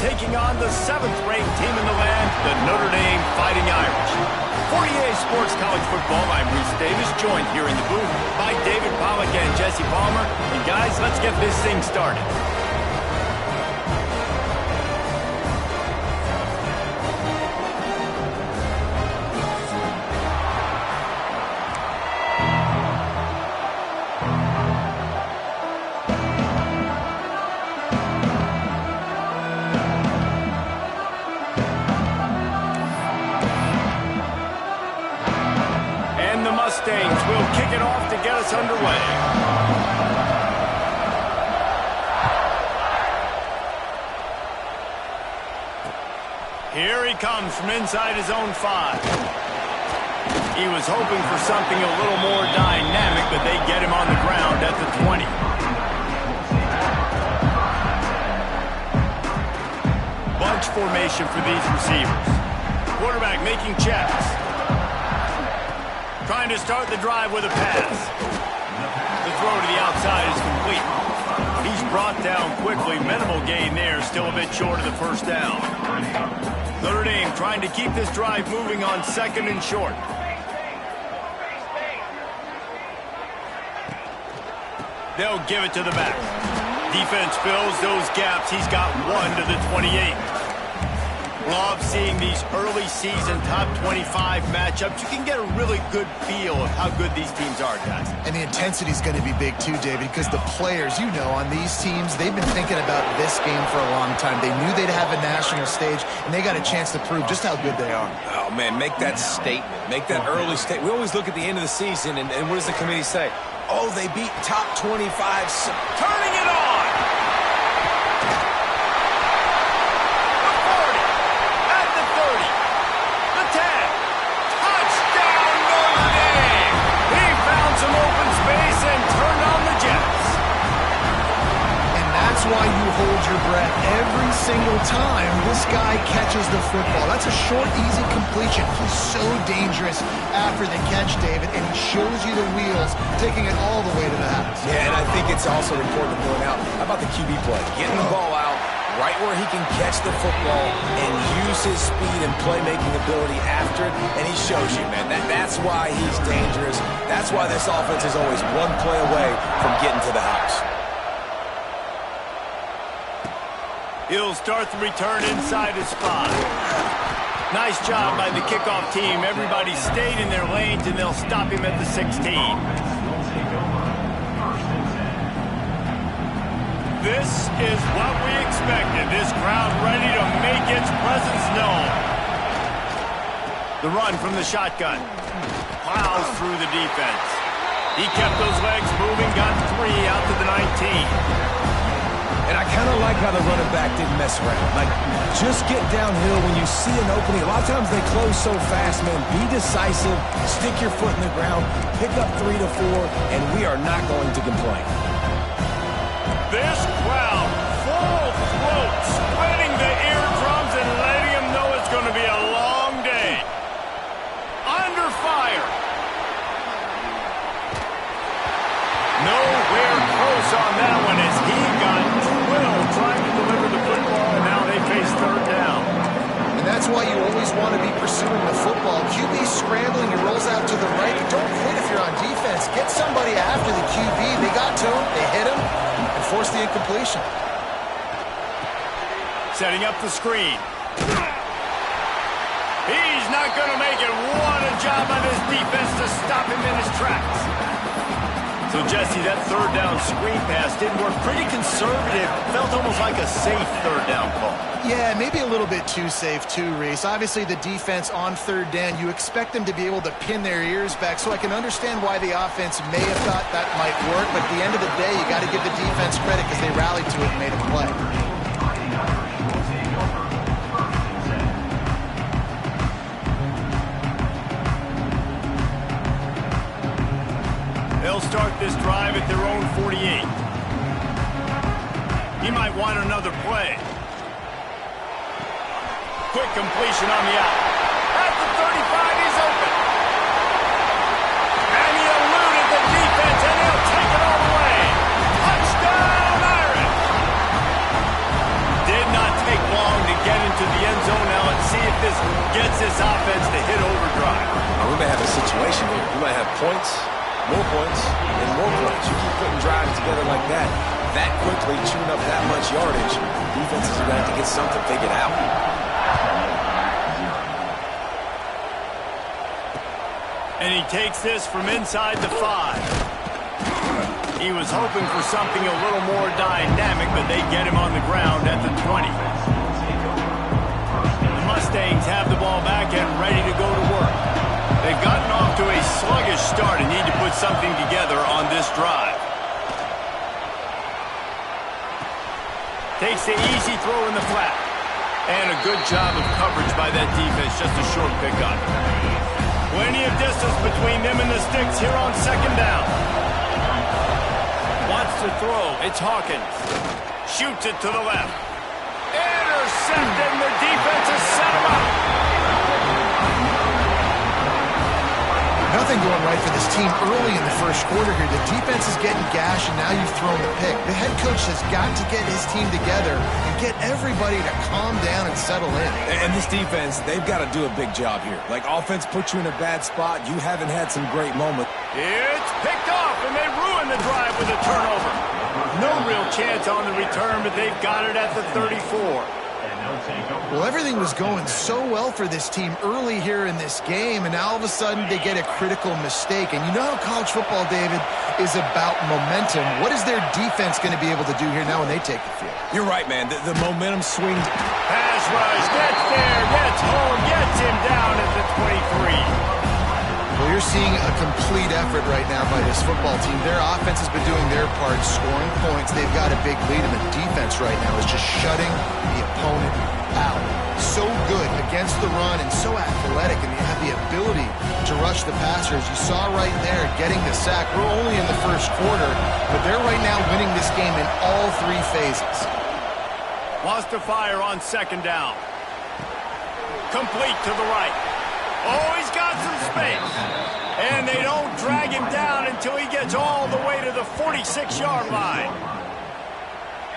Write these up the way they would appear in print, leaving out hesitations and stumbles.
taking on the 7th-ranked team in the land, the Notre Dame Fighting Irish. For EA Sports College Football, I'm Reese Davis, joined here in the booth by David Pollack and Jesse Palmer. And guys, let's get this thing started. Mustangs will kick it off to get us underway. Here he comes from inside his own 5. He was hoping for something a little more dynamic, but they get him on the ground at the 20. Bunch formation for these receivers. Quarterback making checks. Trying to start the drive with a pass. The throw to the outside is complete. He's brought down quickly. Minimal gain there. Still a bit short of the first down. Notre Dame trying to keep this drive moving on 2nd and short. They'll give it to the back. Defense fills those gaps. He's got 1 to the 28. Love seeing these early season top 25 matchups. You can get a really good feel of how good these teams are, guys. And the intensity is going to be big too, David, because the players, you know, on these teams, they've been thinking about this game for a long time. They knew they'd have a national stage, and they got a chance to prove just how good they are. Oh, man, make that statement. Make that early statement. We always look at the end of the season, and what does the committee say? Oh, they beat top 25. Turning it on! Why you hold your breath every single time this guy catches the football. That's a short, easy completion. He's so dangerous after the catch, David, and he shows you the wheels, taking it all the way to the house. Yeah, and I think it's also important to point out, how about the QB play? Getting the ball out right where he can catch the football and use his speed and playmaking ability after it, and he shows you, man. That's why he's dangerous. That's why this offense is always one play away from getting to the house. He'll start the return inside his 5. Nice job by the kickoff team. Everybody stayed in their lanes, and they'll stop him at the 16. This is what we expected. This crowd ready to make its presence known. The run from the shotgun. Plows through the defense. He kept those legs moving, got 3 out to the 19. And I kind of like how the running back didn't mess around. Like, just get downhill when you see an opening. A lot of times they close so fast, man. Be decisive, stick your foot in the ground, pick up 3 to 4, and we are not going to complain. This crowd, full throat, spreading the eardrums and letting them know it's going to be a long day. Under fire. Nowhere close on that one as he got trying to deliver the football, and now they face 3rd down. And that's why you always want to be pursuing the football. QB scrambling, he rolls out to the right. Don't quit if you're on defense. Get somebody after the QB. They got to him, they hit him, and forced the incompletion. Setting up the screen. He's not going to make it. What a job by this defense to stop him in his tracks. So, Jesse, that 3rd down screen pass didn't work. Pretty conservative. Felt almost like a safe 3rd down call. Yeah, maybe a little bit too safe, too, Reese. Obviously, the defense on 3rd down, you expect them to be able to pin their ears back, so I can understand why the offense may have thought that might work, but at the end of the day, you got to give the defense credit because they rallied to it and made a play. They'll start this drive at their own 48. He might want another play. Quick completion on the out. At the 35, he's open. And he eluded the defense, and he'll take it all the way. Touchdown, Irish! Did not take long gets this offense to hit overdrive. We may have a situation here. We might have points, more points, and more points. You keep putting drives together like that quickly, chewing up that much yardage, defenses are going to have to get something figured out. And he takes this from inside the 5. He was hoping for something a little more dynamic, but they get him on the ground at the 20. The Mustangs have the ball back and ready to go to work. They've gotten off to a sluggish start and need to put something together on this drive. Takes the easy throw in the flat. And a good job of coverage by that defense, just a short pickup. Plenty of distance between them and the sticks here on second down. Wants to throw. It's Hawkins. Shoots it to the left. Intercepted, and the defense has set him up. Nothing going right for this team early in the first quarter here. The defense is getting gashed, and now you've thrown the pick. The head coach has got to get his team together and get everybody to calm down and settle in. And this defense, they've got to do a big job here. Like, offense puts you in a bad spot. You haven't had some great moments. It's picked off, and they ruin the drive with a turnover. No real chance on the return, but they've got it at the 34. Well, everything was going so well for this team early here in this game, and now all of a sudden they get a critical mistake. And you know how college football, David, is about momentum. What is their defense going to be able to do here now when they take the field? You're right, man. The momentum swings. Pass rush, gets there, gets home, gets him down at the 23. Well, you're seeing a complete effort right now by this football team. Their offense has been doing their part, scoring points. They've got a big lead, and the defense right now is just shutting the opponent out. So good against the run and so athletic, and they have the ability to rush the passer. As you saw right there, getting the sack. We're only in the first quarter, but they're right now winning this game in all three phases. Wants to fire on second down. Complete to the right. Oh, he's got some space. And they don't drag him down until he gets all the way to the 46-yard line.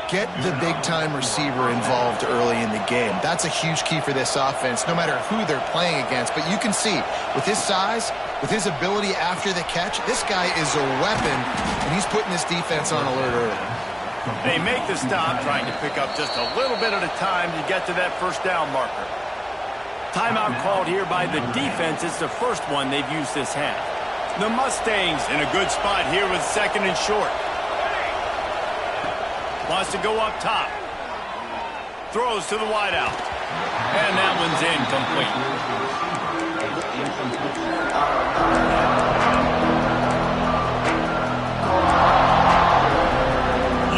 Get the big-time receiver involved early in the game. That's a huge key for this offense, no matter who they're playing against. But you can see, with his size, with his ability after the catch, this guy is a weapon, and he's putting this defense on alert early. They make the stop, trying to pick up just a little bit at a time to get to that first down marker. Timeout called here by the defense. It's the first one they've used this half. The Mustangs in a good spot here with second and short. Wants to go up top. Throws to the wideout. And that one's incomplete.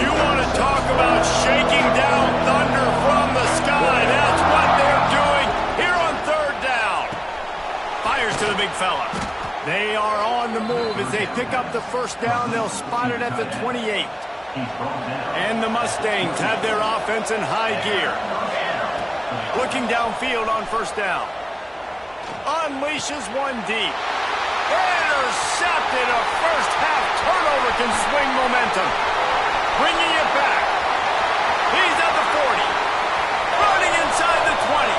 You want to talk about shaking down thunder from the sky. That's what they're doing here on third down. Fires to the big fella. They are on the move as they pick up the first down. They'll spot it at the 28. And the Mustangs have their offense in high gear. Looking downfield on first down. Unleashes one deep. Intercepted. A first half turnover can swing momentum. Bringing it back. He's at the 40. Running inside the 20.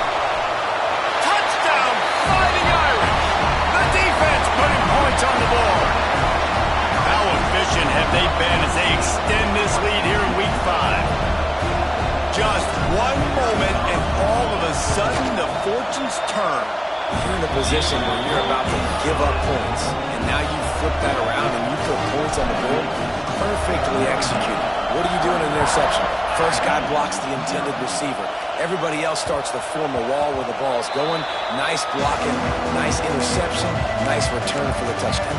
Touchdown, Fighting Irish. The defense putting points on the board. How efficient have they been as they extend this lead here in Week 5? Just one moment, and all of a sudden, the fortunes turn. You're in a position where you're about to give up points, and now you flip that around and you put points on the board. Perfectly executed. What do you do in an interception? First guy blocks the intended receiver. Everybody else starts to form a wall where the ball is going. Nice blocking, nice interception, nice return for the touchdown.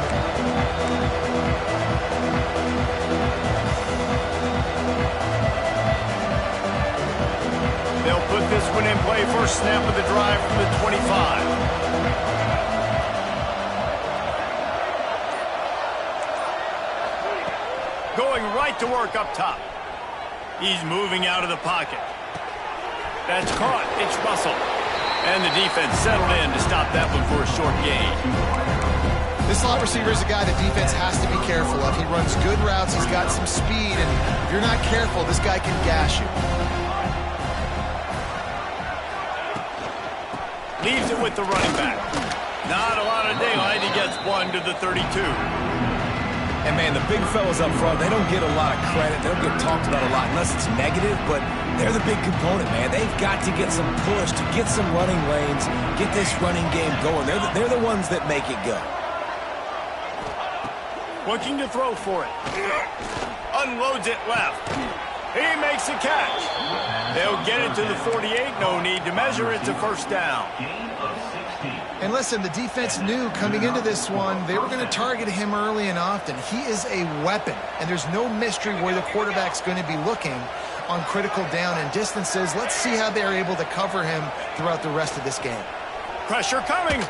They'll put this one in play. First snap of the drive from the 25. Going right to work up top. He's moving out of the pocket. That's caught. It's Russell. And the defense settled in to stop that one for a short gain. This slot receiver is a guy the defense has to be careful of. He runs good routes. He's got some speed. And if you're not careful, this guy can gash you. Leaves it with the running back. Not a lot of daylight. He gets one to the 32. And, man, the big fellas up front, they don't get a lot of credit. They don't get talked about a lot unless it's negative, but they're the big component, man. They've got to get some push, to get some running lanes, get this running game going. They're the ones that make it go. Looking to throw for it. Unloads it left. He makes a catch. They'll get it to the 48. No need to measure. It's a first down. And listen, the defense knew coming into this one, they were going to target him early and often. He is a weapon, and there's no mystery where the quarterback's going to be looking on critical down and distances. Let's see how they're able to cover him throughout the rest of this game. Pressure coming.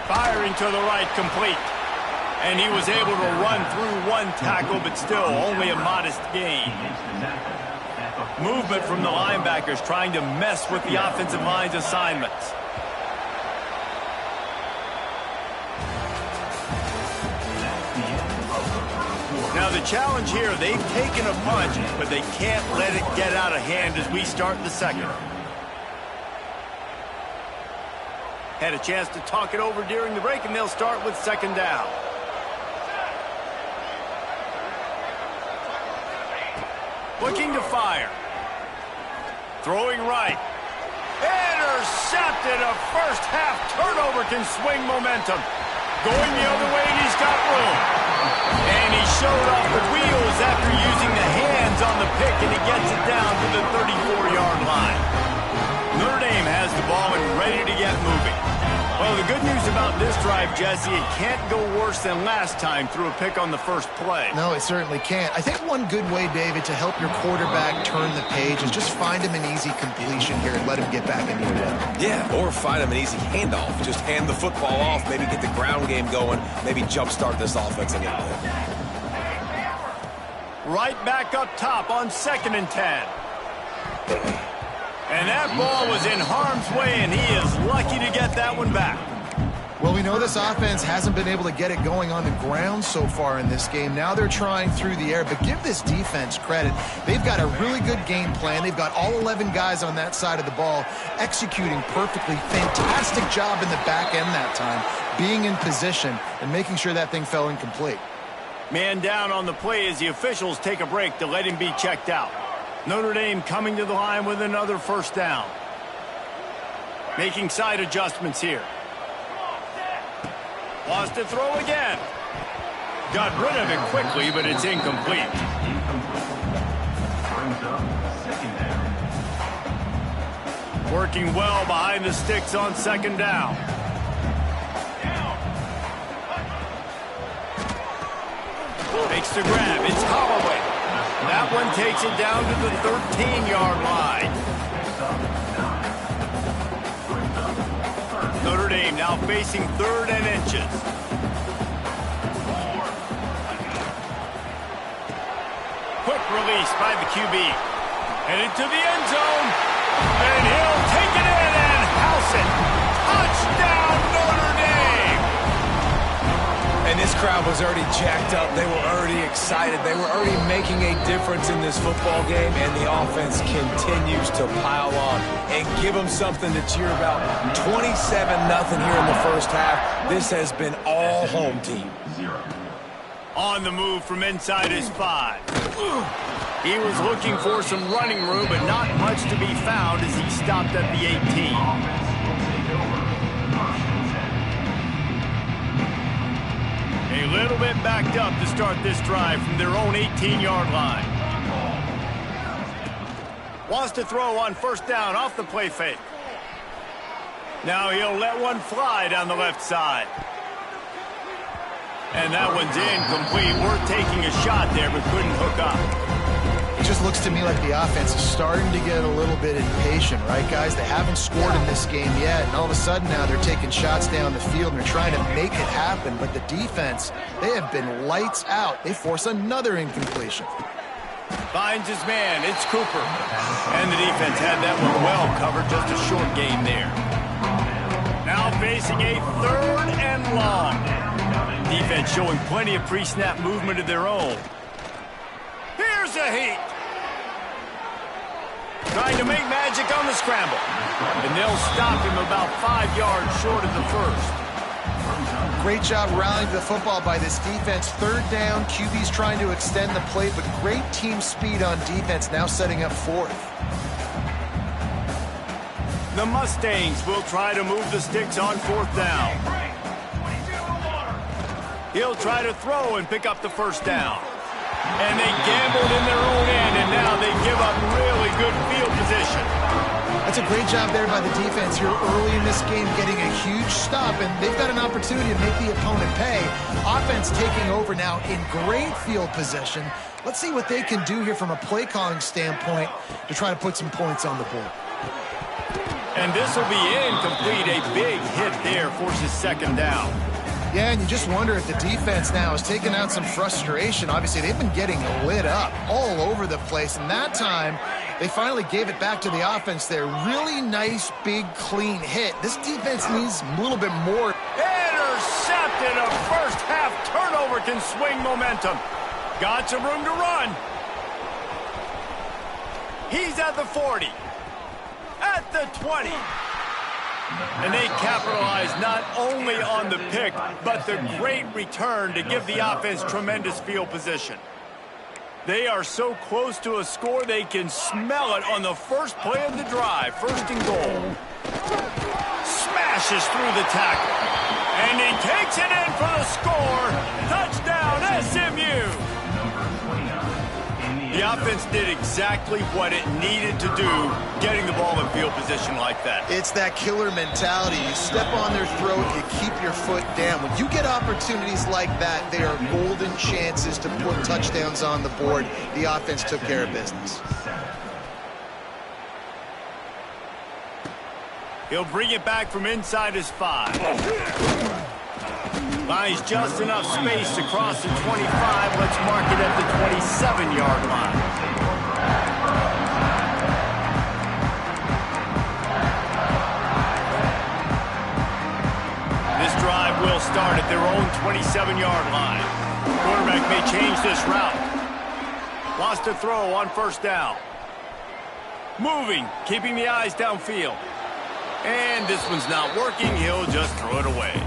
Firing to the right, complete. And he was able to run through one tackle, but still only a modest gain. Movement from the linebackers trying to mess with the offensive line's assignments. Now the challenge here, they've taken a punch, but they can't let it get out of hand as we start the second. Had a chance to talk it over during the break, and they'll start with second down. Looking to fire. Throwing right. Intercepted. A first half turnover can swing momentum. Going the other way, and he's got room. And he showed off the wheels after using the hands on the pick, and he gets it down to the 34-yard line. Notre Dame has the ball and ready to get moving. Well, the good news about this drive, Jesse, it can't go worse than last time through a pick on the first play. No, it certainly can't. I think one good way, David, to help your quarterback turn the page is just find him an easy completion here and let him get back into your rhythm. Yeah, or find him an easy handoff. Just hand the football off, maybe get the ground game going, maybe jumpstart this offense a little bit. Right back up top on 2nd and 10. And that ball was in harm's way, and he is lucky to get that one back. Well, we know this offense hasn't been able to get it going on the ground so far in this game. Now they're trying through the air, but give this defense credit. They've got a really good game plan. They've got all 11 guys on that side of the ball executing perfectly. Fantastic job in the back end that time, being in position and making sure that thing fell incomplete. Man down on the play as the officials take a break to let him be checked out. Notre Dame coming to the line with another first down. Making side adjustments here. Wants to throw again. Got rid of it quickly, but it's incomplete. Working well behind the sticks on 2nd down. Makes the grab. It's Holloway. That one takes it down to the 13-yard line. Notre Dame now facing 3rd and inches. Quick release by the QB. Headed to the end zone. And he'll take it in and house it. Touchdown, Notre Dame! And this crowd was already jacked up. They were already excited. They were already making a difference in this football game, and the offense continues to pile on and give them something to cheer about. 27-0 here in the first half. This has been all home team. On the move from inside his 5. He was looking for some running room, but not much to be found as he stopped at the 18. A little bit backed up to start this drive from their own 18-yard line. Wants to throw on first down off the play fake. Now he'll let one fly down the left side. And that one's incomplete. Worth taking a shot there, but couldn't hook up. It just looks to me like the offense is starting to get a little bit impatient, right, guys? They haven't scored in this game yet, and all of a sudden now they're taking shots down the field and they're trying to make it happen. But the defense, they have been lights out. They force another incompletion. Finds his man. It's Cooper. And the defense had that one well covered. Just a short game there. Now facing a 3rd and long. Defense showing plenty of pre-snap movement of their own. Here's a heat. trying to make magic on the scramble. And they'll stop him about 5 yards short of the first. Great job rallying to the football by this defense. Third down, QB's trying to extend the play, but great team speed on defense, now setting up fourth. The Mustangs will try to move the sticks on fourth down. He'll try to throw and pick up the first down. And they gambled in their own end, and now they give up really good field position. That's a great job there by the defense here early in this game, getting a huge stop, and they've got an opportunity to make the opponent pay. Offense taking over now in great field position. Let's see what they can do here from a play calling standpoint to try to put some points on the board. And this will be incomplete. A big hit there forces second down. Yeah, and you just wonder if the defense now has taken out some frustration. Obviously, they've been getting lit up all over the place, and that time they finally gave it back to the offense there. Really nice, big, clean hit. This defense needs a little bit more. Intercepted. A first-half turnover can swing momentum. Got some room to run. He's at the 40. At the 20. And they capitalize not only on the pick, but the great return to give the offense tremendous field position. They are so close to a score, they can smell it on the first play of the drive. First and goal. Smashes through the tackle. And he takes it in for the score. Touchdown, SMU. The offense did exactly what it needed to do, getting the ball in field position like that. It's that killer mentality. You step on their throat, you keep your foot down. When you get opportunities like that, they are golden chances to put touchdowns on the board. The offense took care of business. He'll bring it back from inside his 5. Buys just enough space to cross the 25. Let's mark it at the 27-yard line. This drive will start at their own 27-yard line. Quarterback may change this route. Lost a throw on first down. Moving, keeping the eyes downfield. And this one's not working. He'll just throw it away.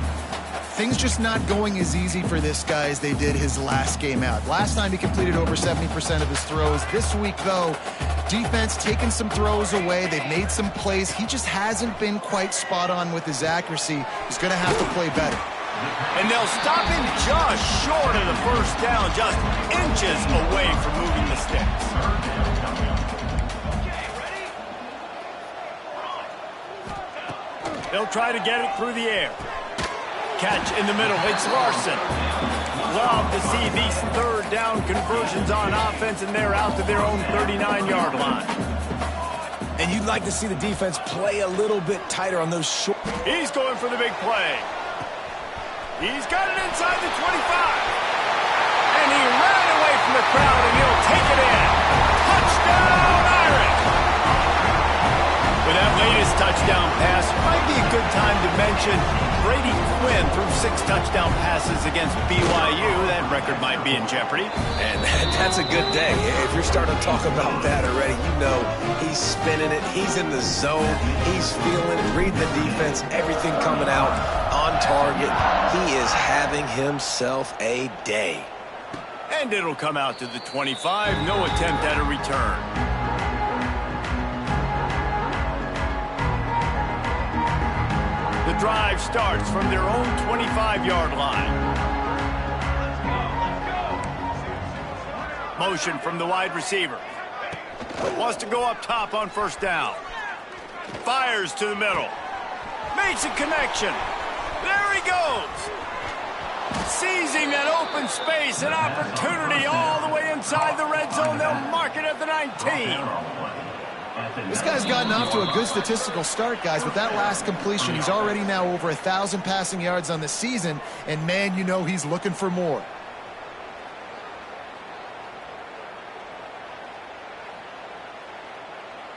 Things just not going as easy for this guy as they did his last game out. Last time he completed over 70% of his throws. This week, though, defense taking some throws away. They've made some plays. He just hasn't been quite spot on with his accuracy. He's going to have to play better. And they'll stop him just short of the first down, just inches away from moving the sticks. They'll try to get it through the air. Catch in the middle. It's Larson. Love to see these third down conversions on offense, and they're out to their own 39-yard line. And you'd like to see the defense play a little bit tighter on those short. He's going for the big play. He's got it inside the 25. And he ran away from the crowd, and he'll take it in. Touchdown, Irish! With that latest touchdown pass, might be a good time to mention Brady Quinn threw 6 touchdown passes against BYU. That record might be in jeopardy. And that's a good day. If you're starting to talk about that already, you know he's spinning it. He's in the zone. He's feeling it, reading the defense, everything coming out on target. He is having himself a day. And it'll come out to the 25. No attempt at a return. The drive starts from their own 25-yard line. Motion from the wide receiver. Wants to go up top on first down. Fires to the middle. Makes a connection. There he goes. Seizing that open space, an opportunity all the way inside the red zone. They'll mark it at the 19. This guy's gotten off to a good statistical start, guys. With that last completion, he's already now over 1,000 passing yards on the season, and man, you know he's looking for more.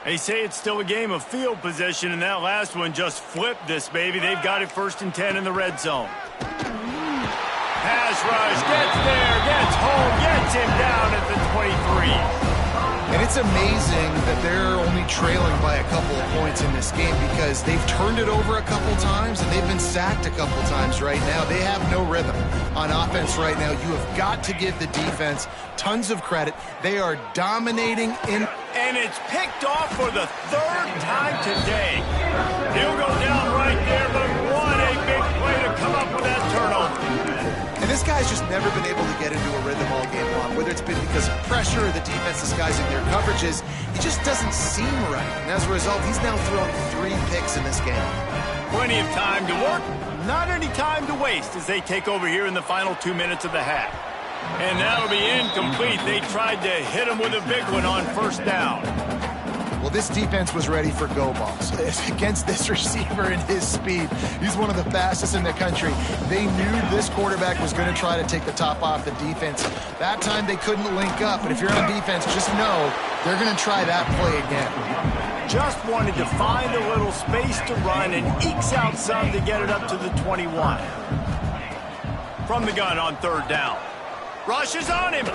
They say it's still a game of field position, and that last one just flipped this baby. They've got it 1st and 10 in the red zone. Pass rush, gets there, gets home, gets him down at the 23. And It's amazing that they're only trailing by a couple of points in this game because they've turned it over a couple times and they've been sacked a couple times right now. They have no rhythm on offense right now. You have got to give the defense tons of credit. They are dominating in... And it's picked off for the third time today. He'll go down right there, but what a big play to come up with that turnover. And this guy's just never been able to get into a rhythm all game long, whether it's been because of pressure or the defense disguising their coverages. It just doesn't seem right. And as a result, he's now thrown 3 picks in this game. Plenty of time to work, not any time to waste as they take over here in the final 2 minutes of the half. And that'll be incomplete. They tried to hit him with a big one on first down. Well, this defense was ready for go balls against this receiver and his speed. He's one of the fastest in the country. They knew this quarterback was going to try to take the top off the defense. That time they couldn't link up, but if you're on defense, just know they're going to try that play again. Just wanted to find a little space to run and ekes out some to get it up to the 21. From the gun on third down. Rush is on him.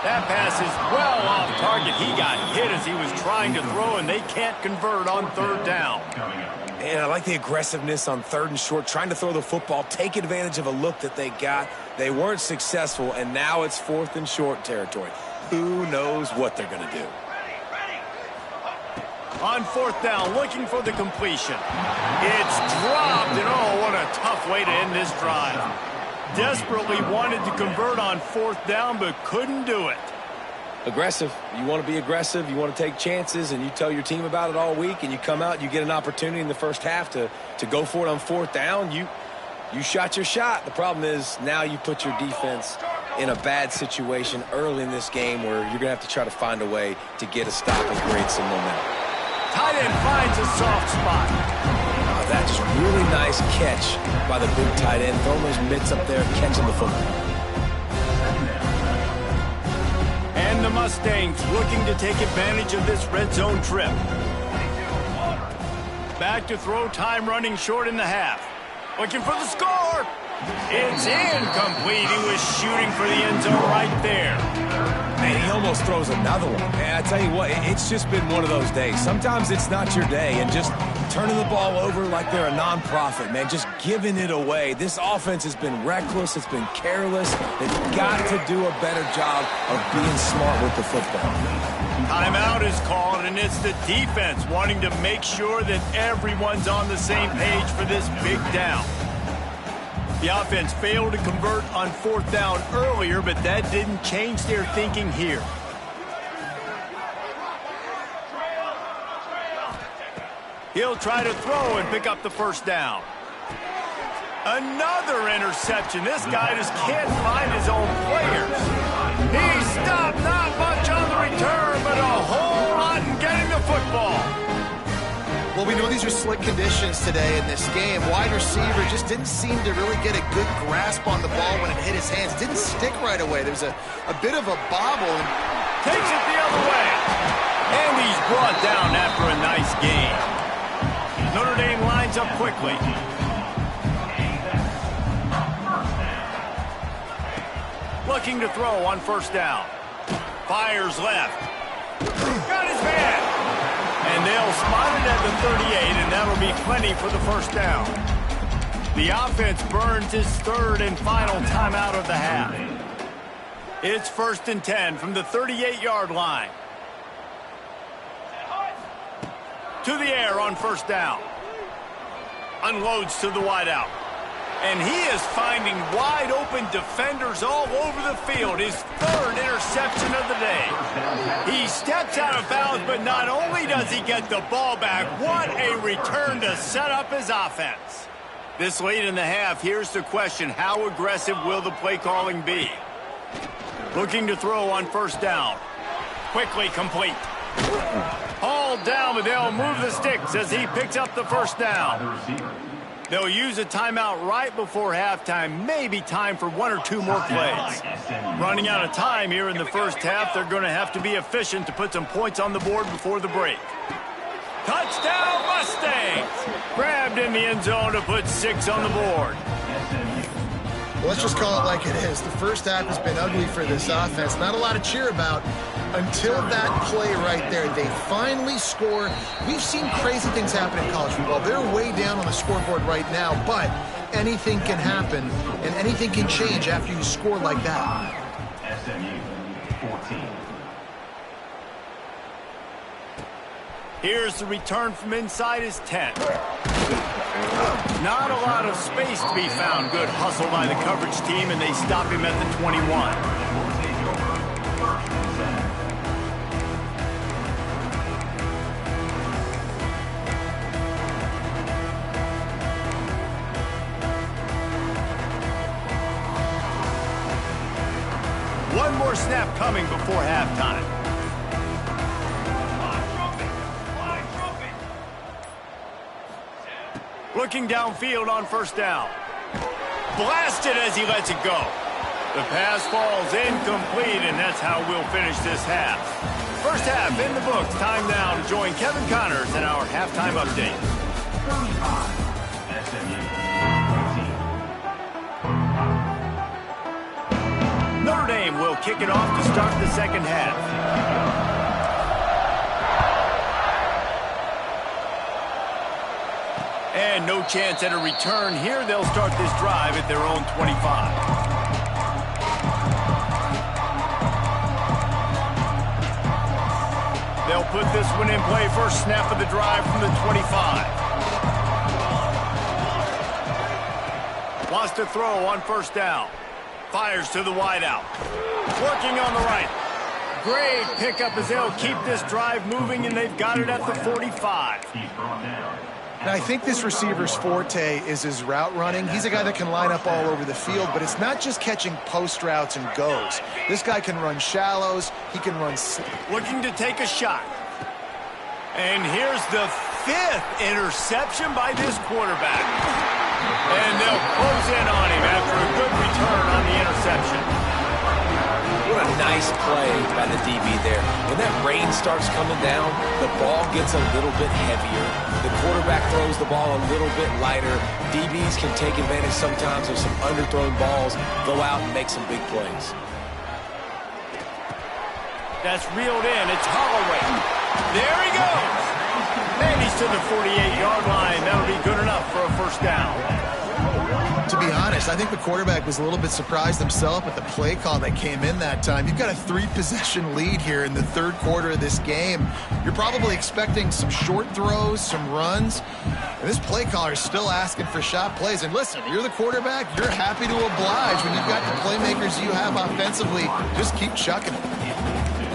That pass is well off target. He got hit as he was trying to throw, and they can't convert on third down. And I like the aggressiveness on third and short, trying to throw the football, take advantage of a look that they got. They weren't successful, and now it's fourth and short territory. Who knows what they're going to do? On fourth down, looking for the completion. It's dropped, and oh, what a tough way to end this drive. Desperately wanted to convert on fourth down, but couldn't do it. Aggressive. You want to be aggressive. You want to take chances, and you tell your team about it all week, and you come out, you get an opportunity in the first half to go for it on fourth down. You shot your shot. The problem is now you put your defense in a bad situation early in this game where you're going to have to try to find a way to get a stop and create some momentum. Tight end finds a soft spot. That's just really nice catch by the big tight end. Throwing those mitts up there, catching the football. And the Mustangs looking to take advantage of this red zone trip. Back to throw, time running short in the half. Looking for the score. It's incomplete. He was shooting for the end zone right there. Man, he almost throws another one. Man, I tell you what, it's just been one of those days. Sometimes it's not your day, and just turning the ball over like they're a nonprofit, man, just giving it away. This offense has been reckless. It's been careless. They've got to do a better job of being smart with the football. Timeout is called, and it's the defense wanting to make sure that everyone's on the same page for this big down. The offense failed to convert on fourth down earlier, but that didn't change their thinking here. He'll try to throw and pick up the first down. Another interception. This guy just can't find his own players. He stopped, not much on the return, but a whole lot in getting the football. Well, we know these are slick conditions today in this game. Wide receiver just didn't seem to really get a good grasp on the ball when it hit his hands. Didn't stick right away. There's a bit of a bobble. Takes it the other way. And he's brought down after a nice game. Notre Dame lines up quickly. Looking to throw on first down. Fires left. Got his man. And they'll spot it at the 38, and that'll be plenty for the first down. The offense burns his third and final timeout of the half. It's 1st and 10 from the 38-yard line. To the air on first down. Unloads to the wideout. And he is finding wide-open defenders all over the field. His third interception of the day. He steps out of bounds, but not only does he get the ball back, what a return to set up his offense. This late in the half, here's the question. How aggressive will the play calling be? Looking to throw on first down. Quickly complete. Hauled down, but they'll move the sticks as he picks up the first down. They'll use a timeout right before halftime. Maybe time for one or two more plays. Running out of time here in the first half. They're going to have to be efficient to put some points on the board before the break. Touchdown Mustangs! Grabbed in the end zone to put 6 on the board. Well, let's just call it like it is. The first half has been ugly for this offense. Not a lot to cheer about until that play right there. They finally score. We've seen crazy things happen in college football. They're way down on the scoreboard right now, but anything can happen, and anything can change after you score like that. SMU 14. Here's the return from inside his 10. Not a lot of space to be found. Good hustle by the coverage team, and they stop him at the 21. One more snap coming before halftime. Looking downfield on first down. Blasted as he lets it go. The pass falls incomplete, and that's how we'll finish this half. First half in the books. Time now to join Kevin Connors in our halftime update. Notre Dame will kick it off to start the second half. And no chance at a return here. They'll start this drive at their own 25. They'll put this one in play. First snap of the drive from the 25. Wants to throw on first down. Fires to the wideout. Working on the right. Great pickup as they'll keep this drive moving, and they've got it at the 45. Now, I think this receiver's forte is his route running. He's a guy that can line up all over the field, but it's not just catching post routes and goes. This guy can run shallows. He can run... Looking to take a shot. And here's the 5th interception by this quarterback. And they'll close in on him after a good return on the interception. What a nice play by the DB there. When that rain starts coming down, the ball gets a little bit heavier. The quarterback throws the ball a little bit lighter. DBs can take advantage sometimes of some underthrown balls, go out and make some big plays. That's reeled in. It's Holloway. There he goes. And he's to the 48-yard line. That'll be good enough for a first down. To be honest, I think the quarterback was a little bit surprised himself at the play call that came in that time. You've got a 3-possession lead here in the third quarter of this game. You're probably expecting some short throws, some runs. And this play caller is still asking for shot plays. And listen, you're the quarterback. You're happy to oblige when you've got the playmakers you have offensively. Just keep chucking it.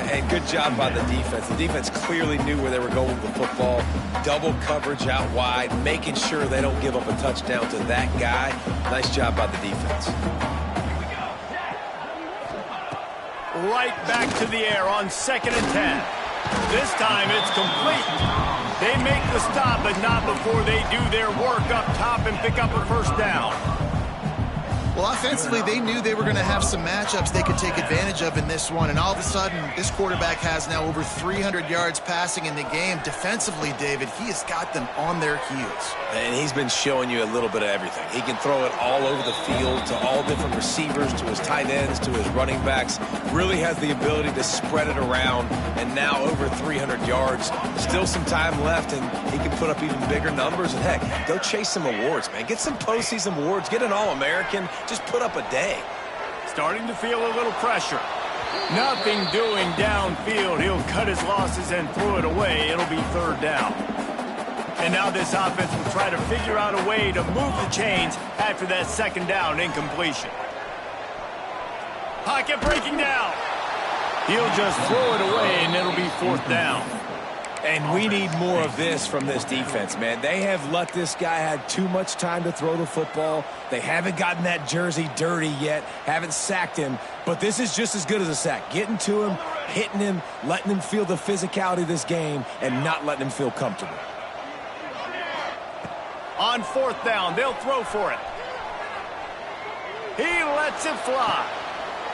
And good job by the defense. The defense clearly knew where they were going with the football. Double coverage out wide, making sure they don't give up a touchdown to that guy. Nice job by the defense. Right back to the air on 2nd and 10. This time it's complete. They make the stop, but not before they do their work up top and pick up a first down. Well, offensively, they knew they were going to have some matchups they could take advantage of in this one, and all of a sudden, this quarterback has now over 300 yards passing in the game. Defensively, David, he has got them on their heels. And he's been showing you a little bit of everything. He can throw it all over the field to all different receivers, to his tight ends, to his running backs. Really has the ability to spread it around, and now over 300 yards. Still some time left, and he can put up even bigger numbers. And heck, go chase some awards, man. Get some postseason awards. Get an All-American. Just put up a day. Starting to feel a little pressure. Nothing doing downfield. He'll cut his losses and throw it away. It'll be third down. And now this offense will try to figure out a way to move the chains after that second down incompletion. Pocket breaking down. He'll just throw it away, and it'll be fourth down. And we need more of this from this defense, man. They have let this guy have too much time to throw the football. They haven't gotten that jersey dirty yet, haven't sacked him. But this is just as good as a sack. Getting to him, hitting him, letting him feel the physicality of this game, and not letting him feel comfortable. On fourth down, they'll throw for it. He lets it fly.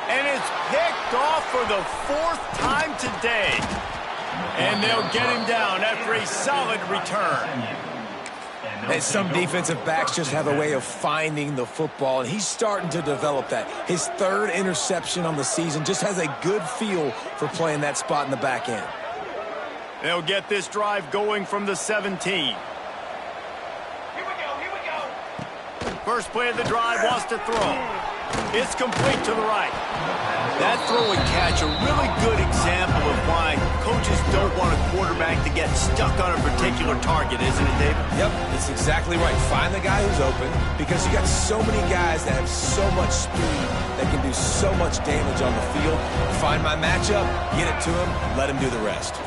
And it's picked off for the 4th time today. And they'll get him down after a solid return. And some defensive backs just have a way of finding the football, and he's starting to develop that. His third interception on the season, just has a good feel for playing that spot in the back end. They'll get this drive going from the 17. First play of the drive, wants to throw. It's complete to the right. That throw and catch, a really good example of why coaches don't want a quarterback to get stuck on a particular target, isn't it, David? Yep, that's exactly right. Find the guy who's open, because you got so many guys that have so much speed that can do so much damage on the field. Find my matchup, get it to him, let him do the rest.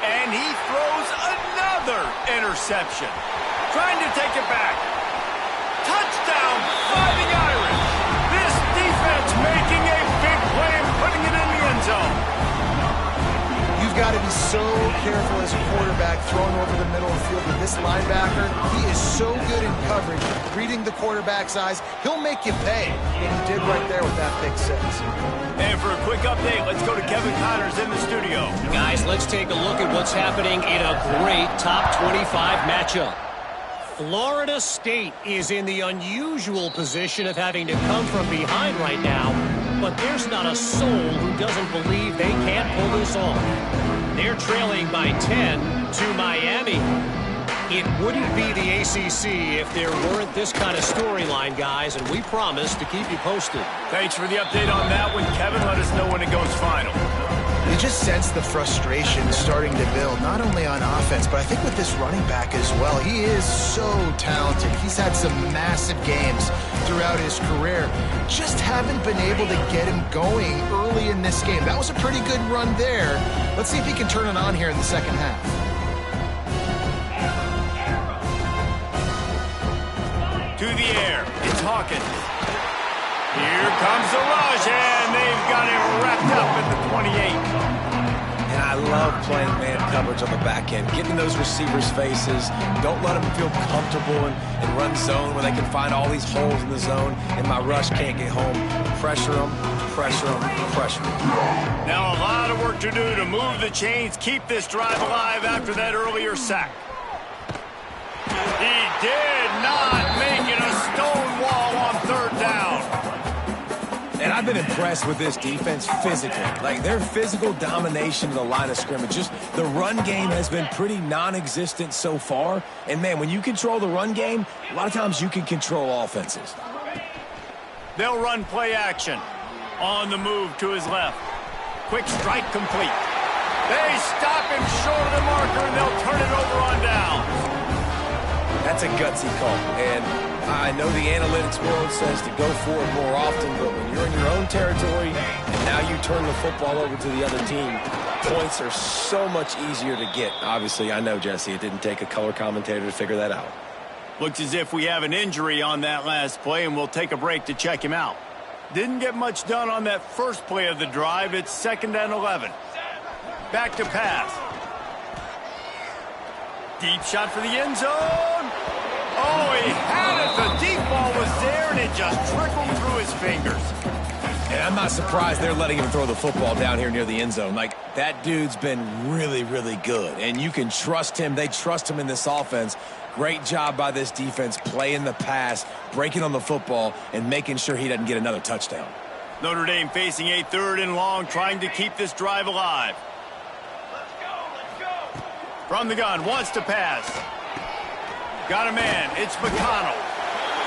And he throws another interception. Trying to take it back. Touchdown, Fighting Irish. This defense making a big play and putting it in the end zone. You've got to be so careful as a quarterback throwing over the middle of the field with this linebacker. He is so good in coverage, reading the quarterback's eyes. He'll make you pay, and he did right there with that pick six. And for a quick update, let's go to Kevin Connors in the studio. Guys, let's take a look at what's happening in a great top 25 matchup. Florida State is in the unusual position of having to come from behind right now, but there's not a soul who doesn't believe they can't pull this off. They're trailing by 10 to Miami. It wouldn't be the ACC if there weren't this kind of storyline, guys, and we promise to keep you posted. Thanks for the update on that one, Kevin. Let us know when it goes final. You just sense the frustration starting to build, not only on offense, but I think with this running back as well. He is so talented. He's had some massive games throughout his career. Just haven't been able to get him going early in this game. That was a pretty good run there. Let's see if he can turn it on here in the second half. To the air, it's Hawkins. Here comes the rush, and they've got it wrapped up at the 28. And I love playing man coverage on the back end, getting those receivers' faces. Don't let them feel comfortable and run zone where they can find all these holes in the zone, and my rush can't get home. Pressure them, pressure them, pressure them. Now a lot of work to do to move the chains, keep this drive alive after that earlier sack. He did not make it a stone wall on third down. And I've been impressed with this defense physically. Like, their physical domination of the line of scrimmage. Just the run game has been pretty non-existent so far. And, man, when you control the run game, a lot of times you can control offenses. They'll run play action. On the move to his left. Quick strike complete. They stop him short of the marker, and they'll turn it over on down. That's a gutsy call. And I know the analytics world says to go for it more often, but when you're in your own territory and now you turn the football over to the other team, points are so much easier to get. Obviously, I know, Jesse, it didn't take a color commentator to figure that out. Looks as if we have an injury on that last play, and we'll take a break to check him out. Didn't get much done on that first play of the drive. It's 2nd and 11. Back to pass. Deep shot for the end zone. Oh, he had it. The deep ball was there, and it just trickled through his fingers. And I'm not surprised they're letting him throw the football down here near the end zone. Like, that dude's been really, really good. And you can trust him. They trust him in this offense. Great job by this defense playing the pass, breaking on the football, and making sure he doesn't get another touchdown. Notre Dame facing a 3rd and long, trying to keep this drive alive. From the gun, wants to pass. Got a man, it's McConnell.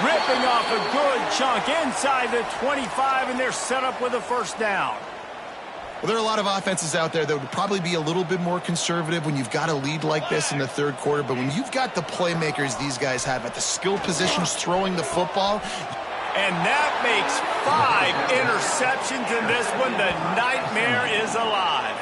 Ripping off a good chunk inside the 25, and they're set up with a first down. Well, there are a lot of offenses out there that would probably be a little bit more conservative when you've got a lead like this in the third quarter, but when you've got the playmakers these guys have at the skill positions throwing the football. And that makes 5 interceptions in this one. The nightmare is alive.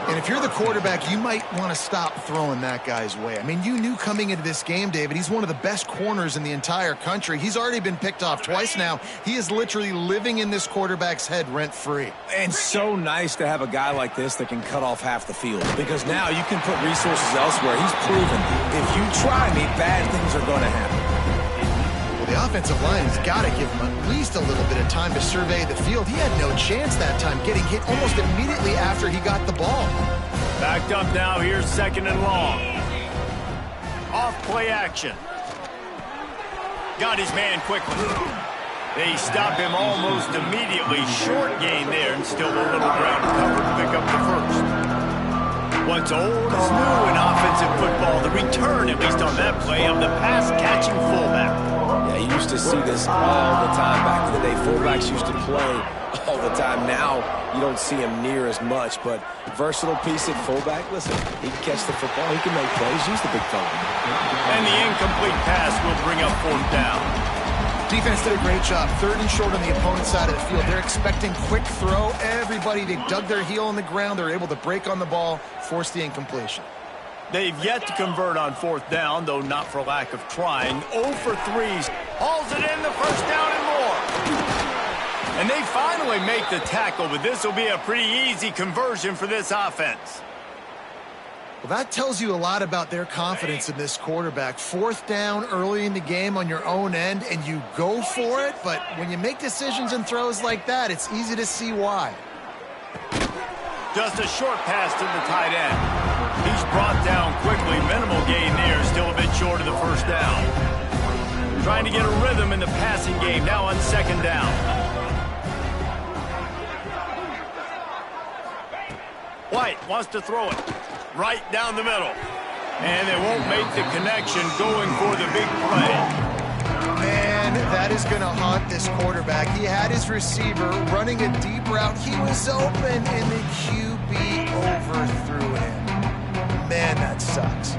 And if you're the quarterback, you might want to stop throwing that guy's way. I mean, you knew coming into this game, David, he's one of the best corners in the entire country. He's already been picked off twice now. He is literally living in this quarterback's head rent-free. And so nice to have a guy like this that can cut off half the field, because now you can put resources elsewhere. He's proven if you try me, bad things are going to happen. The offensive line has got to give him at least a little bit of time to survey the field. He had no chance that time, getting hit almost immediately after he got the ball. Backed up now. Here's 2nd and long. Off play action. Got his man quickly. They stop him almost immediately. Short gain there, and still a little ground cover to pick up the first. What's old is new in offensive football. The return, at least on that play, of the pass-catching fullback. Yeah, you used to see this all the time back in the day. Fullbacks used to play all the time. Now you don't see him near as much, but versatile piece at fullback. Listen, he can catch the football. He can make plays. Use the big fella. And the incomplete pass will bring up 4th down. Defense did a great job. 3rd and short on the opponent's side of the field. They're expecting quick throw. Everybody, they dug their heel on the ground. They're able to break on the ball, force the incompletion. They've yet to convert on 4th down, though not for lack of trying. 0 for 3s. Hauls it in, the 1st down and more. And they finally make the tackle, but this will be a pretty easy conversion for this offense. Well, that tells you a lot about their confidence in this quarterback. 4th down early in the game on your own end, and you go for it, but when you make decisions and throws like that, it's easy to see why. Just a short pass to the tight end. He's brought down quickly. Minimal gain there, still a bit short of the 1st down. Trying to get a rhythm in the passing game, now on 2nd down. White wants to throw it right down the middle. And they won't make the connection going for the big play. Man, that is going to haunt this quarterback. He had his receiver running a deep route. He was open, and the QB overthrew him. Man, that sucks.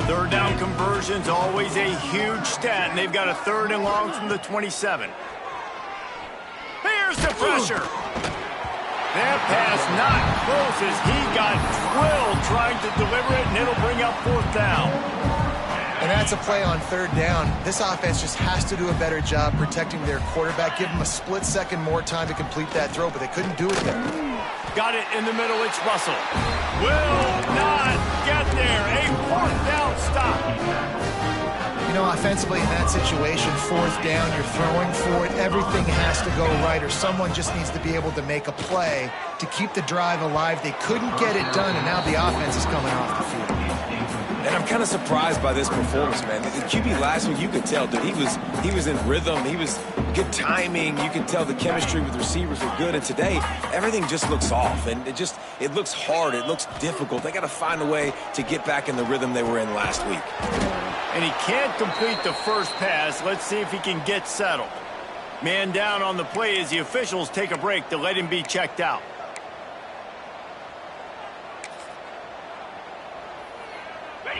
3rd down conversion's always a huge stat, and they've got a 3rd and long from the 27. Here's the pressure. That pass not close as he got drilled trying to deliver it, and it'll bring up 4th down. And that's a play on 3rd down. This offense just has to do a better job protecting their quarterback. Give them a split second more time to complete that throw, but they couldn't do it there. Got it in the middle. It's Russell. Will not get there. A 4th down stop. You know, offensively in that situation, 4th down, you're throwing for it. Everything has to go right, or someone just needs to be able to make a play to keep the drive alive. They couldn't get it done, and now the offense is coming off the field. And I'm kind of surprised by this performance, man. The QB last week, you could tell that he was in rhythm. He was good timing. You could tell the chemistry with receivers were good. And today, everything just looks off. And it looks hard. It looks difficult. They got to find a way to get back in the rhythm they were in last week. And he can't complete the first pass. Let's see if he can get settled. Man down on the play as the officials take a break to let him be checked out.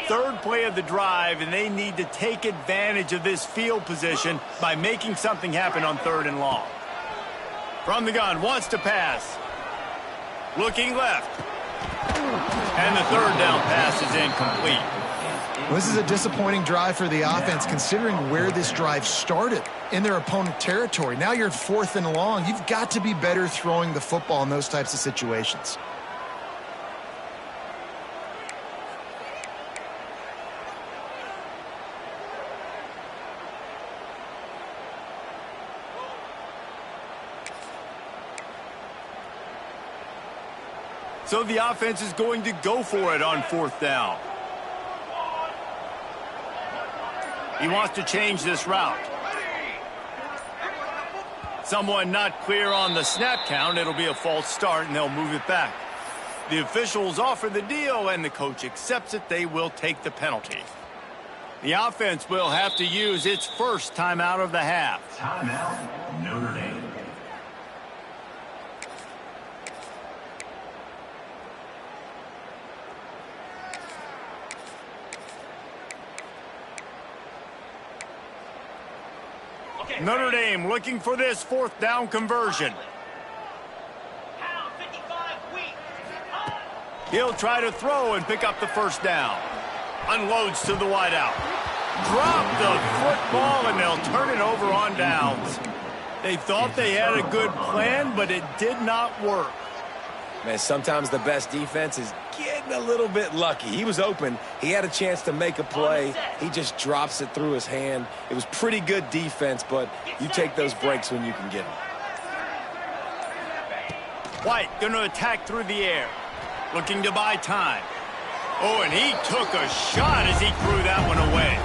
Third play of the drive, and they need to take advantage of this field position by making something happen on 3rd and long. From the gun, wants to pass. Looking left. And the 3rd down pass is incomplete. Well, this is a disappointing drive for the offense, considering where this drive started, in their opponent territory. Now you're at 4th and long. You've got to be better throwing the football in those types of situations. So the offense is going to go for it on 4th down. He wants to change this route. Someone not clear on the snap count. It'll be a false start, and they'll move it back. The officials offer the deal, and the coach accepts it. They will take the penalty. The offense will have to use its first timeout of the half. Timeout, Notre Dame. Notre Dame looking for this 4th down conversion. He'll try to throw and pick up the 1st down. Unloads to the wideout. Drop the football, and they'll turn it over on downs. They thought they had a good plan, but it did not work. Man, sometimes the best defense is getting a little bit lucky. He was open. He had a chance to make a play. He just drops it through his hand. It was pretty good defense, but you take those breaks when you can get them. White going to attack through the air. Looking to buy time. Oh, and he took a shot as he threw that one away.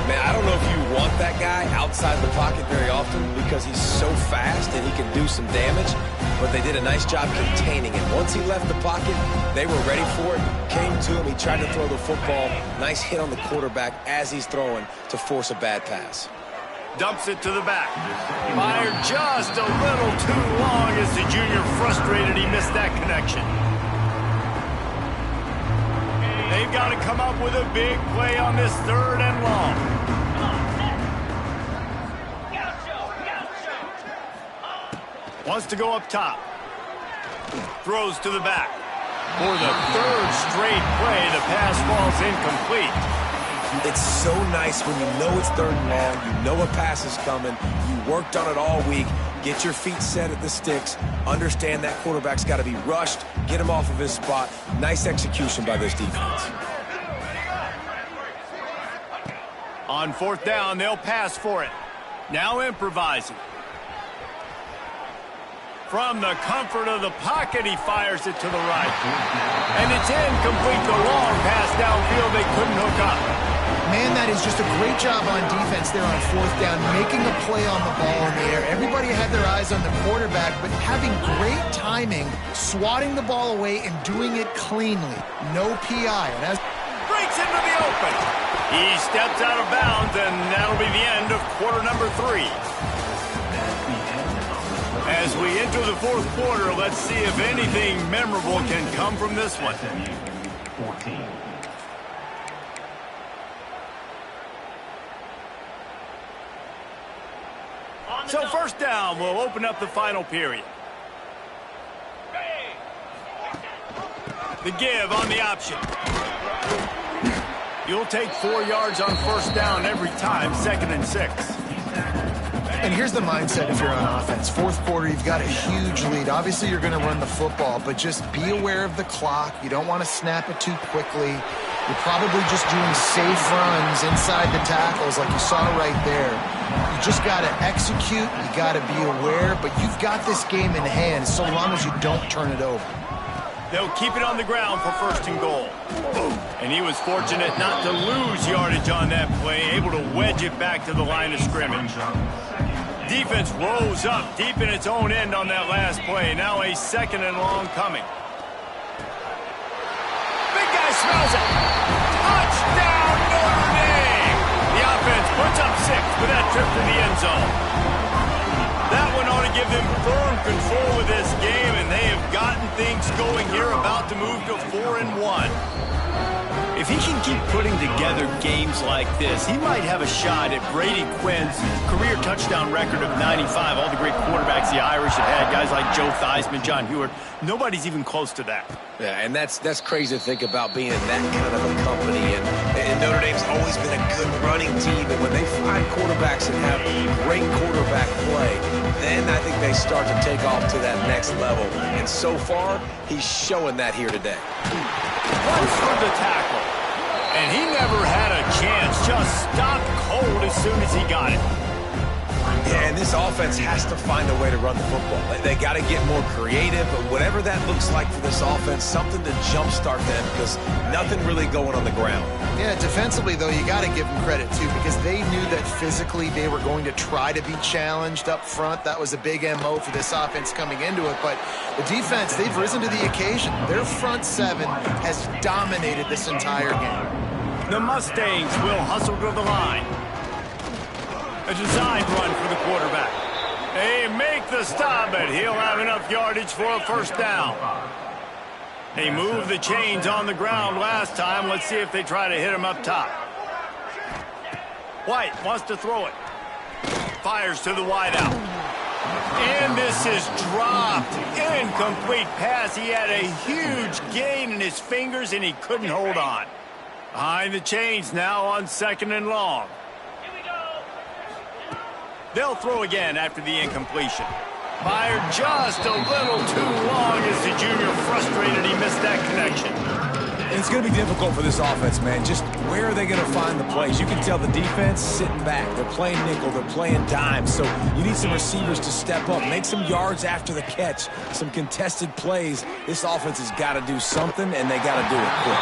Man, I don't know if you want that guy outside the pocket very often because he's so fast and he can do some damage, but they did a nice job containing him. Once he left the pocket, they were ready for it, came to him, he tried to throw the football. Nice hit on the quarterback as he's throwing to force a bad pass. Dumps it to the back. Fired just a little too long as the junior frustrated he missed that connection. They've got to come up with a big play on this 3rd and long. Wants to go up top. Throws to the back. For the 3rd straight play, the pass falls incomplete. It's so nice when you know it's 3rd and long, you know a pass is coming, you worked on it all week, get your feet set at the sticks, understand that quarterback's got to be rushed, get him off of his spot. Nice execution by this defense. On 4th down, they'll pass for it. Now improvising. From the comfort of the pocket, he fires it to the right. And it's incomplete. The long pass downfield they couldn't hook up. Man, that is just a great job on defense there on 4th down, making a play on the ball in the air. Everybody had their eyes on the quarterback, but having great timing, swatting the ball away and doing it cleanly. No PI. And as breaks into the open. He steps out of bounds, and that'll be the end of quarter number 3. As we enter the 4th quarter, let's see if anything memorable can come from this one. So 1st down will open up the final period. The give on the option. You'll take 4 yards on 1st down every time, 2nd and 6. And here's the mindset if you're on offense. 4th quarter, you've got a huge lead. Obviously, you're going to run the football, but just be aware of the clock. You don't want to snap it too quickly. You're probably just doing safe runs inside the tackles like you saw right there. You just got to execute. You got to be aware, but you've got this game in hand so long as you don't turn it over. They'll keep it on the ground for 1st and goal. And he was fortunate not to lose yardage on that play, able to wedge it back to the line of scrimmage. Defense rose up deep in its own end on that last play. Now a 2nd and long coming. Big guy smells it. Touchdown, Notre Dame! The offense puts up 6 with that trip to the end zone. That one ought to give them firm control of this game, and they have gotten things going here, about to move to 4-1. If he can keep putting together games like this, he might have a shot at Brady Quinn's career touchdown record of 95. All the great quarterbacks the Irish have had, guys like Joe Theismann, John Hewart. Nobody's even close to that. Yeah, and that's crazy to think about being in that kind of a company. And Notre Dame's always been a good running team. And when they find quarterbacks and have great quarterback play, then I think they start to take off to that next level. And so far, he's showing that here today. Runs for the tackle. And he never had a chance. Just stopped cold as soon as he got it. Yeah, and this offense has to find a way to run the football. They got to get more creative, but whatever that looks like for this offense, something to jumpstart them because nothing really going on the ground. Yeah, defensively, though, you got to give them credit, too, because they knew that physically they were going to try to be challenged up front. That was a big MO for this offense coming into it. But the defense, they've risen to the occasion. Their front 7 has dominated this entire game. The Mustangs will hustle to the line. A designed run for the quarterback. They make the stop, but he'll have enough yardage for a 1st down. They moved the chains on the ground last time. Let's see if they try to hit him up top. White wants to throw it. Fires to the wide out. And this is dropped. Incomplete pass. He had a huge gain in his fingers, and he couldn't hold on. Behind the chains now on 2nd and long. They'll throw again after the incompletion. Fired just a little too long as the junior frustrated he missed that connection. And it's going to be difficult for this offense, man. Just where are they going to find the plays? You can tell the defense sitting back. They're playing nickel. They're playing dime. So you need some receivers to step up, make some yards after the catch, some contested plays. This offense has got to do something, and they got to do it quick.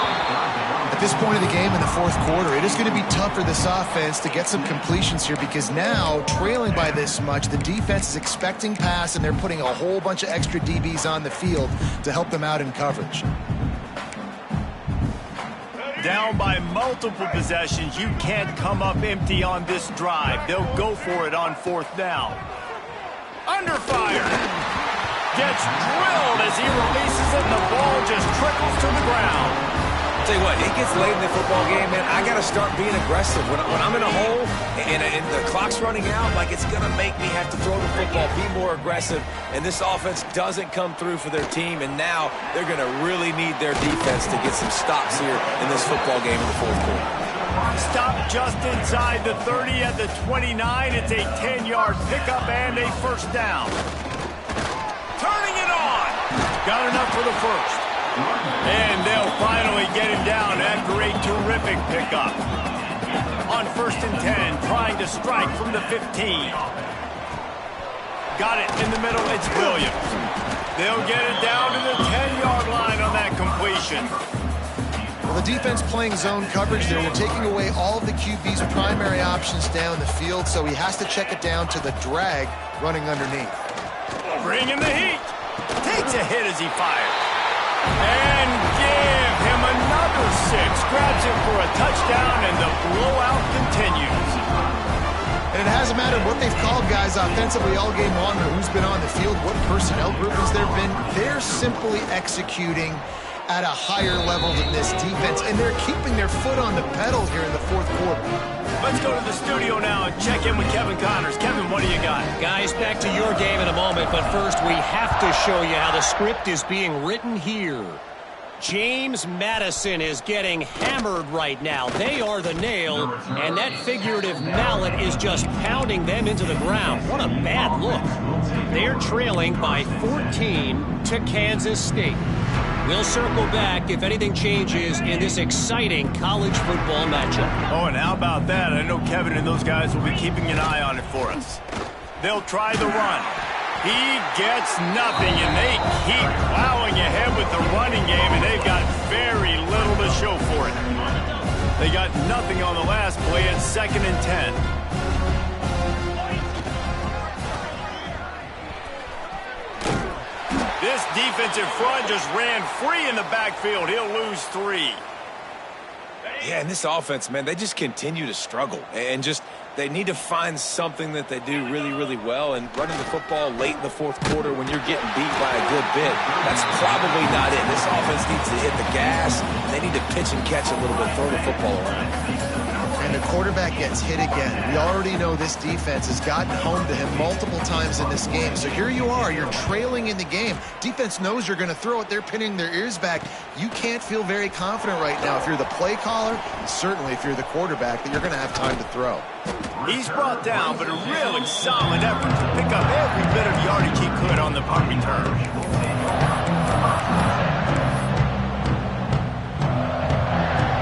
At this point of the game in the fourth quarter, it is going to be tough for this offense to get some completions here because now, trailing by this much, the defense is expecting pass, and they're putting a whole bunch of extra DBs on the field to help them out in coverage. Down by multiple possessions, you can't come up empty on this drive. They'll go for it on fourth down. Under fire. Gets drilled as he releases it, and the ball just trickles to the ground. Tell you what, it gets late in the football game, man. I got to start being aggressive. When I'm in a hole and the clock's running out, like it's going to make me have to throw the football, be more aggressive. And this offense doesn't come through for their team, and now they're going to really need their defense to get some stops here in this football game in the fourth quarter. Stop just inside the 30 at the 29. It's a 10-yard pickup and a first down. Turning it on. Got enough for the first. And they'll finally get him down after a terrific pickup. On 1st and 10, trying to strike from the 15. Got it in the middle, it's Williams. They'll get it down to the 10-yard line on that completion. Well, the defense playing zone coverage there. We're taking away all of the QB's primary options down the field, so he has to check it down to the drag running underneath. Bringing the heat. Takes a hit as he fires. And give him another 6. Grabs him for a touchdown, and the blowout continues. And it hasn't mattered what they've called guys offensively all game long or who's been on the field, what personnel groupings there have been. They're simply executing at a higher level than this defense, and they're keeping their foot on the pedal here in the fourth quarter. Let's go to the studio now and check in with Kevin Connors. Kevin, what do you got? Guys, back to your game in a moment, but first we have to show you how the script is being written here. James Madison is getting hammered right now. They are the nail, and that figurative mallet is just pounding them into the ground. What a bad look. They're trailing by 14 to Kansas State. We'll circle back if anything changes in this exciting college football matchup. Oh, and how about that? I know Kevin and those guys will be keeping an eye on it for us. They'll try the run. He gets nothing, and they keep plowing ahead with the running game, and they've got very little to show for it. They got nothing on the last play at 2nd and 10. This defensive front just ran free in the backfield. He'll lose 3. Yeah, and this offense, man, they just continue to struggle. And just, they need to find something that they do really, really well. And running the football late in the fourth quarter when you're getting beat by a good bit, that's probably not it. This offense needs to hit the gas. They need to pitch and catch a little bit, throw the football around. And the quarterback gets hit again. We already know this defense has gotten home to him multiple times in this game. So here you are, you're trailing in the game. Defense knows you're going to throw it. They're pinning their ears back. You can't feel very confident right now if you're the play caller, and certainly if you're the quarterback, that you're going to have time to throw. He's brought down, but a really solid effort to pick up every bit of yardage he could on the punt return.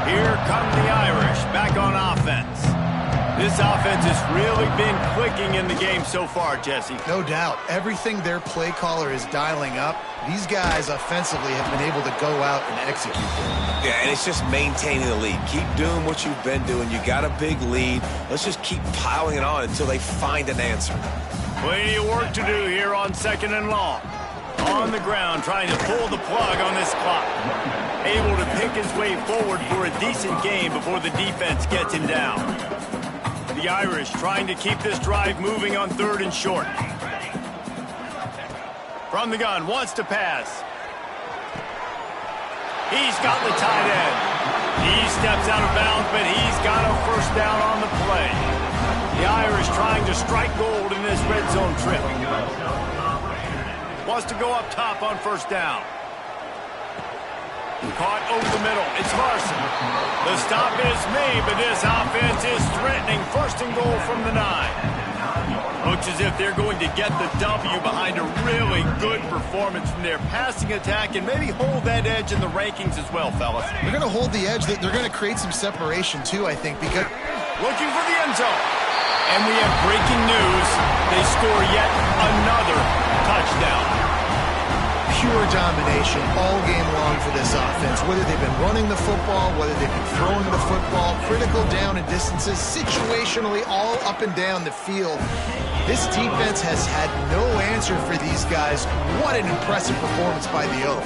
Here come the Irish, back on offense. This offense has really been clicking in the game so far, Jesse. No doubt. Everything their play caller is dialing up, these guys offensively have been able to go out and execute them. Yeah, and it's just maintaining the lead. Keep doing what you've been doing. You got a big lead. Let's just keep piling it on until they find an answer. Plenty of work to do here on 2nd and long. On the ground, trying to pull the plug on this clock. Able to pick his way forward for a decent game before the defense gets him down. The Irish trying to keep this drive moving on 3rd and short. From the gun, wants to pass. He's got the tight end. He steps out of bounds, but he's got a first down on the play. The Irish trying to strike gold in this red zone trip. Wants to go up top on 1st down. Caught over the middle. It's Larson. The stop is made, but this offense is threatening 1st and goal from the 9. Looks as if they're going to get the W behind a really good performance from their passing attack and maybe hold that edge in the rankings as well, fellas. They're going to hold the edge. They're going to create some separation, too, I think, because... Looking for the end zone. And we have breaking news. They score yet another touchdown. Pure domination all game long for this offense. Whether they've been running the football, whether they've been throwing the football, critical down and distances, situationally all up and down the field. This defense has had no answer for these guys. What an impressive performance by the O.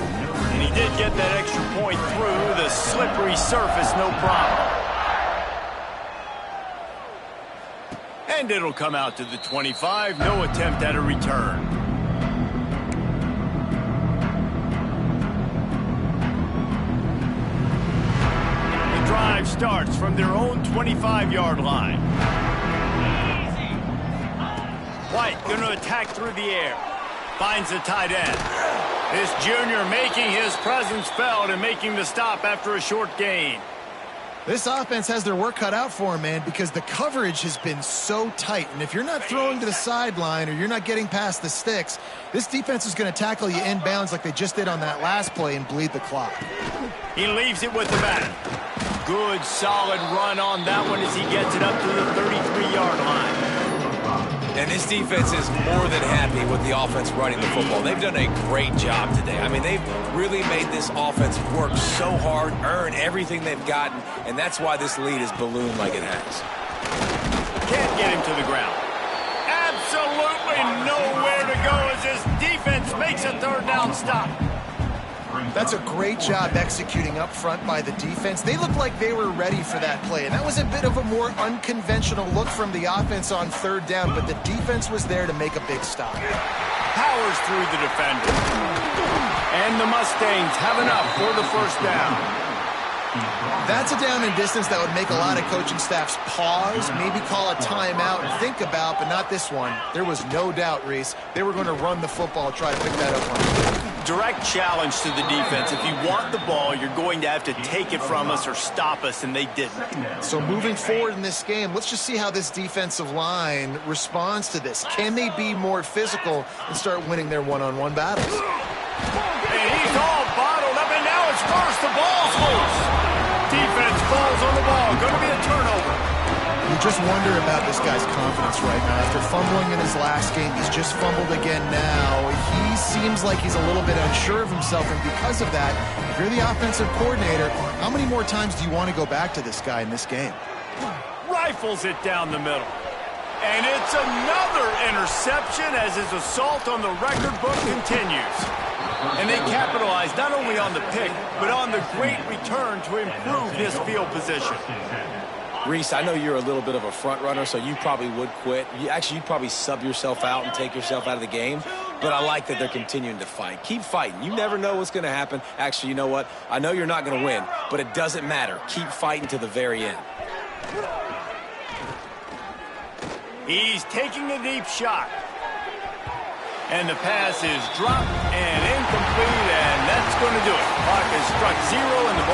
And he did get that extra point through the slippery surface, no problem. And it'll come out to the 25. No attempt at a return. The drive starts from their own 25-yard line. White going to attack through the air. Finds the tight end. This junior making his presence felt and making the stop after a short gain. This offense has their work cut out for them, man, because the coverage has been so tight. And if you're not throwing to the sideline or you're not getting past the sticks, this defense is going to tackle you inbounds like they just did on that last play and bleed the clock. He leaves it with the back. Good, solid run on that one as he gets it up to the 33-yard line. And this defense is more than happy with the offense running the football. They've done a great job today. I mean, they've really made this offense work so hard, earn everything they've gotten, and that's why this lead is ballooned like it has. Can't get him to the ground. Absolutely nowhere to go as this defense makes a third down stop. That's a great job executing up front by the defense. They looked like they were ready for that play, and that was a bit of a more unconventional look from the offense on third down, but the defense was there to make a big stop. Powers through the defender. And the Mustangs have enough for the first down. That's a down and distance that would make a lot of coaching staffs pause, maybe call a timeout and think about, but not this one. There was no doubt, Reese, they were going to run the football, try to pick that up on. Direct challenge to the defense. If you want the ball, you're going to have to take it from us or stop us, and they didn't. So moving forward in this game, let's just see how this defensive line responds to this. Can they be more physical and start winning their one-on-one battles? And he's all bottled up, and now it's first. The ball's loose. Defense falls on the ball. Going to be a turnover. You just wonder about this guy's confidence right now. After fumbling in his last game, he's just fumbled again now. He seems like he's a little bit unsure of himself, and because of that, if you're the offensive coordinator, how many more times do you want to go back to this guy in this game? Rifles it down the middle. And it's another interception as his assault on the record book continues. And they capitalize not only on the pick, but on the great return to improve his field position. Reese, I know you're a little bit of a front runner, so you probably would quit. You'd probably sub yourself out and take yourself out of the game. But I like that they're continuing to fight. Keep fighting. You never know what's going to happen. Actually, you know what? I know you're not going to win, but it doesn't matter. Keep fighting to the very end. He's taking a deep shot. And the pass is dropped and incomplete, and that's going to do it. Clock has struck zero, and the